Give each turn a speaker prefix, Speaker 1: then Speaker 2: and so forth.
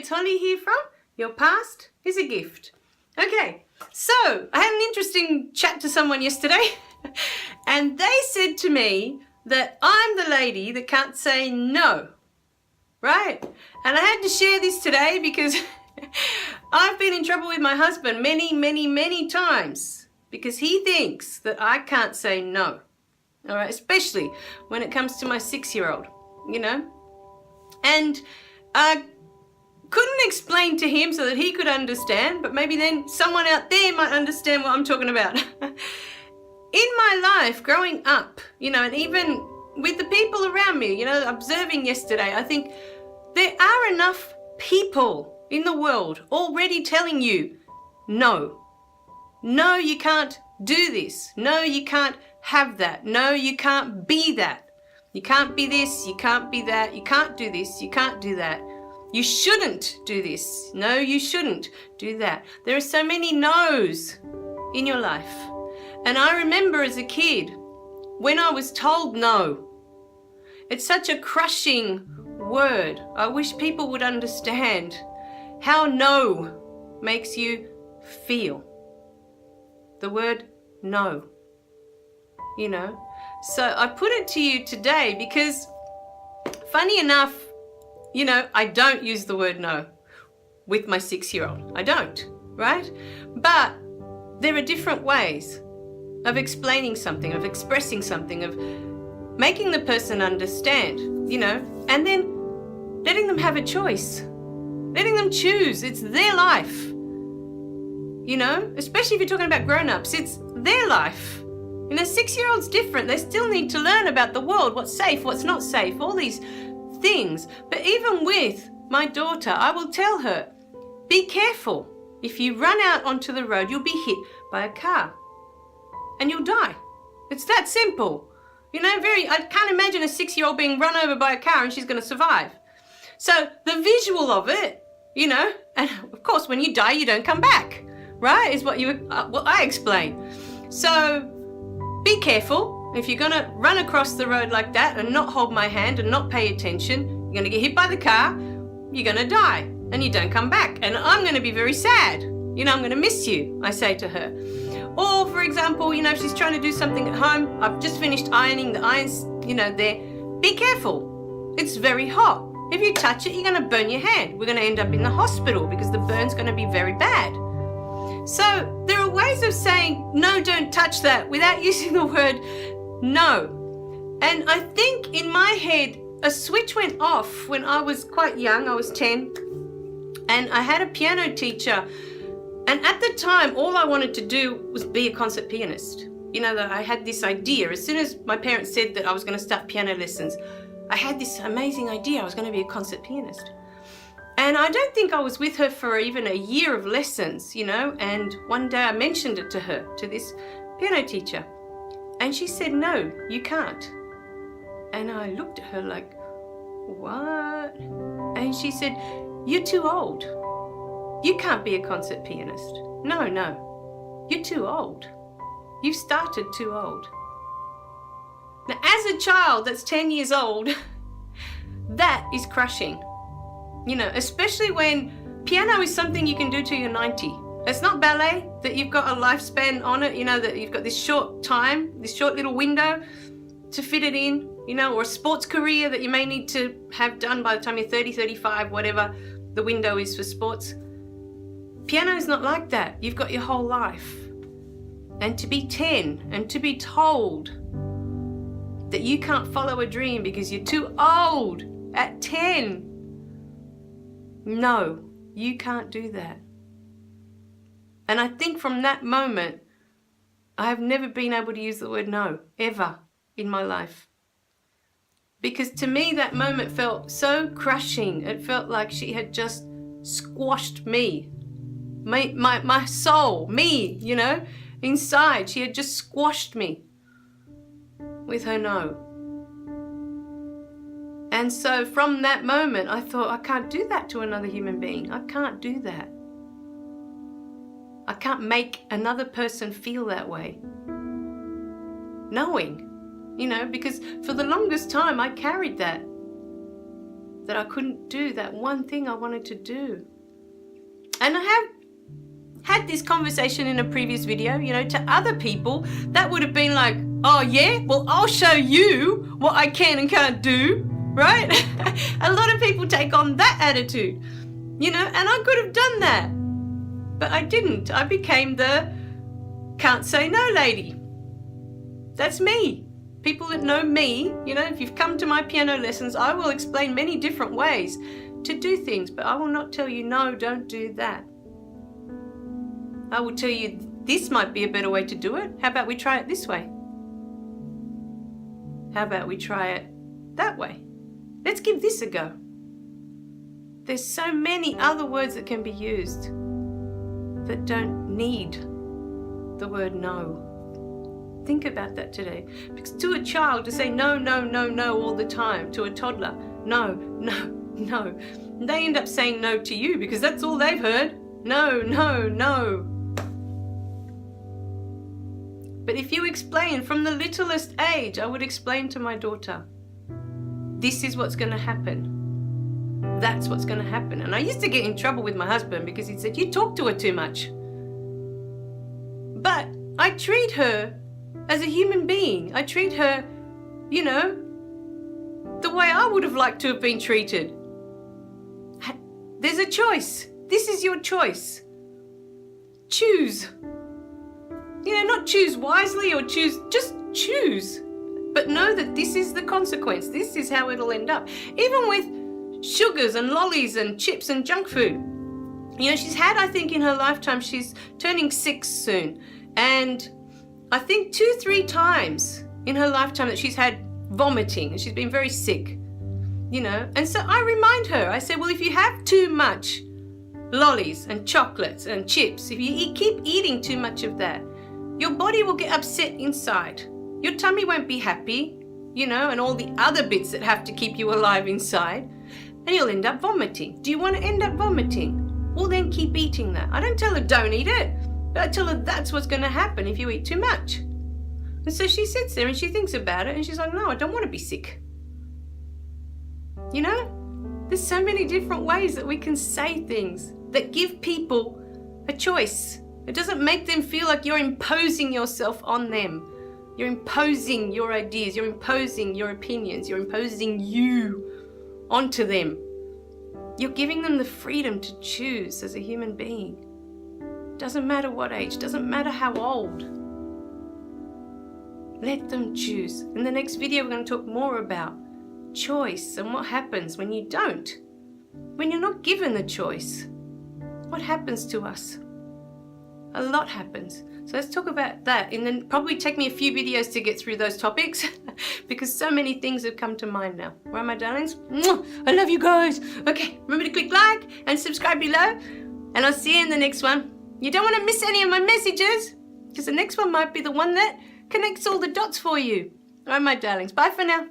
Speaker 1: it's Holly here from Your Past is a Gift. Okay, so I had an interesting chat to someone yesterday and they said to me that I'm the lady that can't say no, right? And I had to share this today because I've been in trouble with my husband many times because he thinks that I can't say no, all right? Especially when it comes to my 6-year-old, you know? And I couldn't explain to him so that he could understand, but maybe then someone out there might understand what I'm talking about. In my life growing up, you know, and even with the people around me, you know, observing yesterday, I think there are enough people in the world already telling you, no, you can't do this. No, you can't have that. No, you can't be that. You can't be this, you can't be that, you can't do this, you can't do that. You shouldn't do this. No, you shouldn't do that. There are so many no's in your life. And I remember as a kid, when I was told no, it's such a crushing word. I wish people would understand how no makes you feel. The word no, you know. So I put it to you today because, funny enough, you know, I don't use the word no with my 6-year-old. I don't, right? But there are different ways of explaining something, of expressing something, of making the person understand, you know, and then letting them have a choice, letting them choose. It's their life, you know, especially if you're talking about grown-ups, it's their life. You know, 6-year-olds different. They still need to learn about the world, what's safe, what's not safe, all these things. But even with my daughter, I will tell her, be careful. If you run out onto the road, you'll be hit by a car and you'll die. It's that simple. You know, I can't imagine a 6-year-old being run over by a car and she's going to survive. So the visual of it, you know, and of course when you die, you don't come back, right? Is what I explain. So be careful. If you're going to run across the road like that and not hold my hand and not pay attention, you're going to get hit by the car, you're going to die, and you don't come back. And I'm going to be very sad. You know, I'm going to miss you, I say to her. Or, for example, you know, if she's trying to do something at home, I've just finished ironing, the iron's, you know, there. Be careful. It's very hot. If you touch it, you're going to burn your hand. We're going to end up in the hospital because the burn's going to be very bad. So there are ways of saying, no, don't touch that without using the word no. And I think in my head, a switch went off when I was quite young. I was 10 and I had a piano teacher. And at the time, all I wanted to do was be a concert pianist. You know, that I had this idea. As soon as my parents said that I was going to start piano lessons, I had this amazing idea. I was going to be a concert pianist. And I don't think I was with her for even a year of lessons, you know, and one day I mentioned it to her, to this piano teacher, and she said, no, you can't. And I looked at her like, what? And she said, you're too old. You can't be a concert pianist. No, you're too old. You've started too old. Now, as a child that's 10 years old, that is crushing. You know, especially when piano is something you can do till you're 90. It's not ballet that you've got a lifespan on it, you know, that you've got this short time, this short little window to fit it in, you know, or a sports career that you may need to have done by the time you're 30, 35, whatever the window is for sports. Piano is not like that. You've got your whole life. And to be 10 and to be told that you can't follow a dream because you're too old at 10. No, you can't do that. And I think from that moment, I have never been able to use the word no, ever in my life. Because to me, that moment felt so crushing. It felt like she had just squashed me. My soul, me, you know, inside. She had just squashed me with her no. And so from that moment, I thought, I can't do that to another human being. I can't do that. I can't make another person feel that way. Knowing, you know, because for the longest time I carried that. that I couldn't do that one thing I wanted to do. And I have had this conversation in a previous video, to other people that would have been like, oh yeah, well I'll show you what I can and can't do, right? A lot of people take on that attitude, and I could have done that, but I didn't. I became the can't say no lady. That's me. People that know me, if you've come to my piano lessons, I will explain many different ways to do things, but I will not tell you, no, don't do that. I will tell you, this might be a better way to do it. How about we try it this way? How about we try it that way? Let's give this a go. There's so many other words that can be used that don't need the word no. Think about that today. Because to a child, to say no, no, no, no all the time, to a toddler, no, no, no, they end up saying no to you because that's all they've heard. No, no, no. But if you explain from the littlest age, I would explain to my daughter, this is what's going to happen. That's what's going to happen. And I used to get in trouble with my husband because he said, you talk to her too much. But I treat her as a human being. I treat her, the way I would have liked to have been treated. There's a choice. This is your choice. Choose. Not choose wisely or just choose. But know that this is the consequence. This is how it'll end up. Even with sugars and lollies and chips and junk food. She's had, I think in her lifetime, she's turning 6 soon. And I think 2-3 times in her lifetime that she's had vomiting and she's been very sick, And so I remind her, I say, well, if you have too much lollies and chocolates and chips, if you keep eating too much of that, your body will get upset inside. Your tummy won't be happy, and all the other bits that have to keep you alive inside, and you'll end up vomiting. Do you want to end up vomiting? Well, then keep eating that. I don't tell her don't eat it, but I tell her that's what's going to happen if you eat too much. And so she sits there and she thinks about it and she's like, no, I don't want to be sick. There's so many different ways that we can say things that give people a choice. It doesn't make them feel like you're imposing yourself on them. You're imposing your ideas, you're imposing your opinions, you're imposing you onto them. You're giving them the freedom to choose as a human being. Doesn't matter what age, doesn't matter how old. Let them choose. In the next video, we're going to talk more about choice and what happens when you don't. When you're not given the choice, what happens to us? A lot happens. So let's talk about that. And then probably take me a few videos to get through those topics because so many things have come to mind now. Right, my darlings? I love you guys. Okay, remember to click like and subscribe below. And I'll see you in the next one. You don't want to miss any of my messages because the next one might be the one that connects all the dots for you. All right, my darlings. Bye for now.